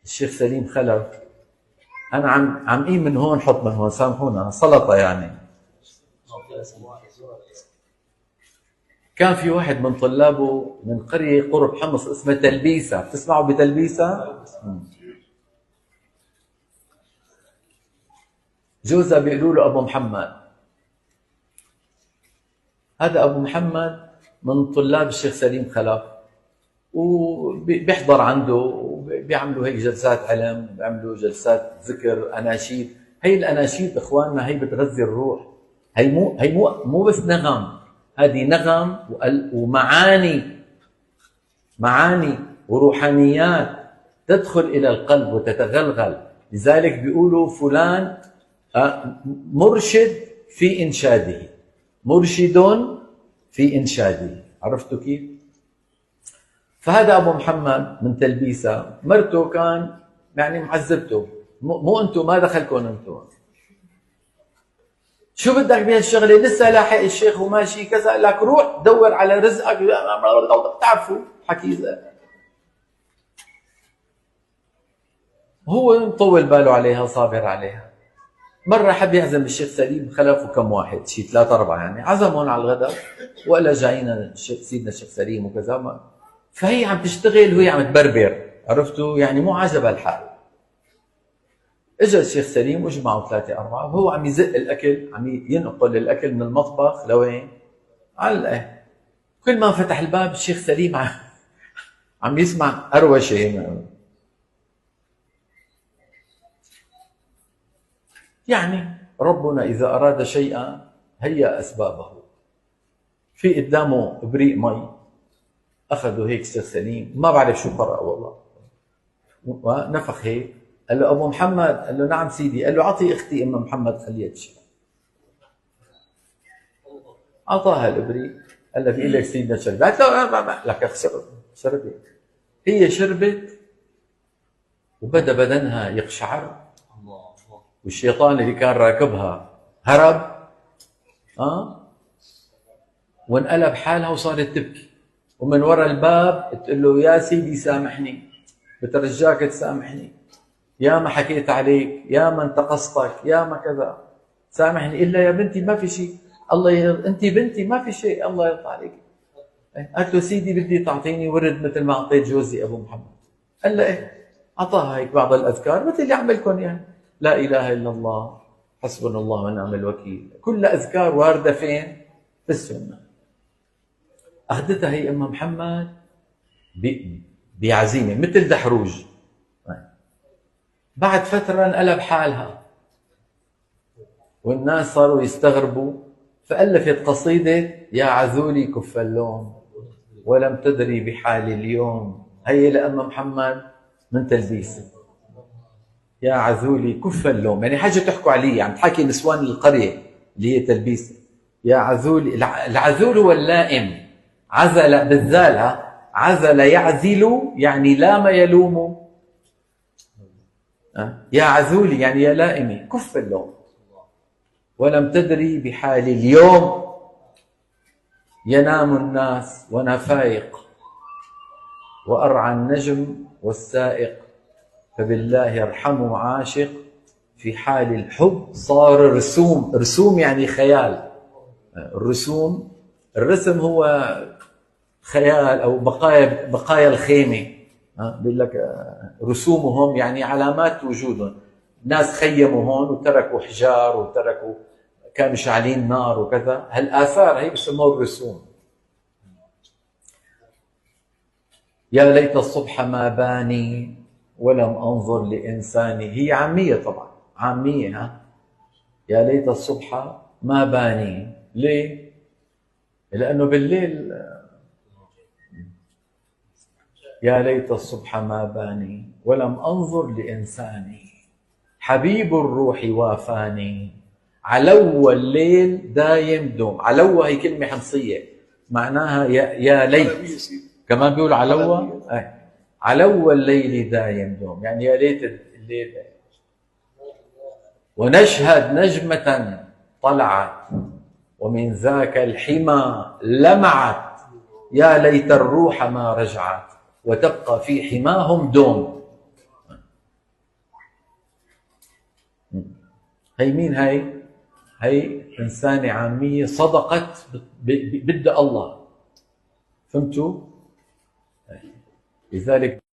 الشيخ سليم خلف. أنا عم قيم من هون حط من هون، سامحونا سلطة يعني. كان في واحد من طلابه من قرية قرب حمص اسمها تلبيسة، بتسمعوا بتلبيسة؟ جوزها بيقولوا له أبو محمد. هذا أبو محمد من طلاب الشيخ سليم خلف، وبيحضر عنده وبيعملوا هيك جلسات علم، بيعملوا جلسات ذكر، أناشيد. هي الأناشيد إخواننا هي بتغذي الروح. هي مو بس نغم، هذه نغم معاني وروحانيات تدخل إلى القلب وتتغلغل. لذلك بيقولوا فلان مرشد في إنشاده، مرشد في إنشاده. عرفتوا كيف؟ فهذا أبو محمد من تلبيسة، مرته كان يعني معذبته. مو أنتم، ما دخلكم أنتم، شو بدك بهالشغله؟ لسه لاحق الشيخ وماشي كذا. لك روح دور على رزقك، بتعرفوا حكي. هو مطول باله عليها، صابر عليها. مره حب يعزم الشيخ سليم خلف وكم واحد، شي 3 4 يعني، عزمهم على الغداء وقال له جاينا سيدنا الشيخ سليم وكذا. فهي عم تشتغل وهي عم تبربر، عرفتوا يعني، مو عاجبها الحال. اجى الشيخ سليم واجمعوا 3 4 وهو عم يزق الاكل، عم ينقل الاكل من المطبخ لوين؟ على القهوة. كل ما فتح الباب الشيخ سليم عم يسمع اروشه. يعني ربنا اذا اراد شيئا هيأ اسبابه. في قدامه ابريق مي، اخذوا هيك الشيخ سليم، ما بعرف شو قرأ والله، ونفخ هيك. قال له ابو محمد، قال له نعم سيدي. قال له اعطي اختي ام محمد خليها تشرب. اعطاها الابريق، قال لها بيقول لك سيدنا شرب. قالت له ما لك شربت. هي شربت وبدا بدنها يقشعر، والشيطان اللي كان راكبها هرب وانقلب حالها وصارت تبكي، ومن وراء الباب تقول له يا سيدي سامحني، بترجاك تسامحني، يا ما حكيت عليك، يا ما انتقصتك، يا ما كذا، سامحني. الا يا بنتي ما في شيء، انت بنتي ما في شيء، الله يرضى عليك. قالت له سيدي بدي تعطيني ورد مثل ما اعطيت جوزي ابو محمد. قال له ايه. اعطاها هيك بعض الاذكار مثل اللي عملكم يعني، لا اله الا الله، حسبنا الله ونعم الوكيل، كل اذكار وارده فين؟ في السنه. اخذتها هي ام محمد بعزيمه مثل دحروج. بعد فتره انقلب حالها والناس صاروا يستغربوا، فالفت قصيده يا عذولي كف اللوم ولم تدري بحالي اليوم. هي لأم محمد من تلبيسة. يا عذولي كف اللوم، يعني حاجة تحكوا عليه، عم تحكي نسوان القرية اللي هي تلبيسة. يا عذولي، العذول هو اللائم، عزل بالذال، عزل يعزل يعني لام يلوم. يا عذولي يعني يا لائمي كف اللوم ولم تدري بحالي اليوم. ينام الناس وانا فايق وارعى النجم والسائق، فبالله ارحموا عاشق في حال الحب صار رسوم. رسوم يعني خيال. الرسم هو خيال او بقايا الخيمه. بيقول لك رسومهم يعني علامات وجودهم. ناس خيموا هون وتركوا حجار وتركوا، كانوا شاعلين نار وكذا، هالاثار هي بسموها الرسوم. يا ليت الصبح ما باني ولم انظر لانساني. هي عاميه طبعا، عاميه. يا ليت الصبح ما باني. ليه؟ لانه بالليل. يا ليت الصبح ما باني ولم انظر لانساني، حبيب الروح وافاني. علو الليل دايم دوم. علو هي كلمه حمصيه معناها يا ليت، كمان بيقول علو. علو الليل دايم دوم يعني يا ليت الليل دايم. ونشهد نجمة طلعت ومن ذاك الحمى لمعت، يا ليت الروح ما رجعت وتبقى في حماهم دوم. هي مين هي؟ هي إنسانة عامية صدقت بدها الله. فهمتوا؟ لذلك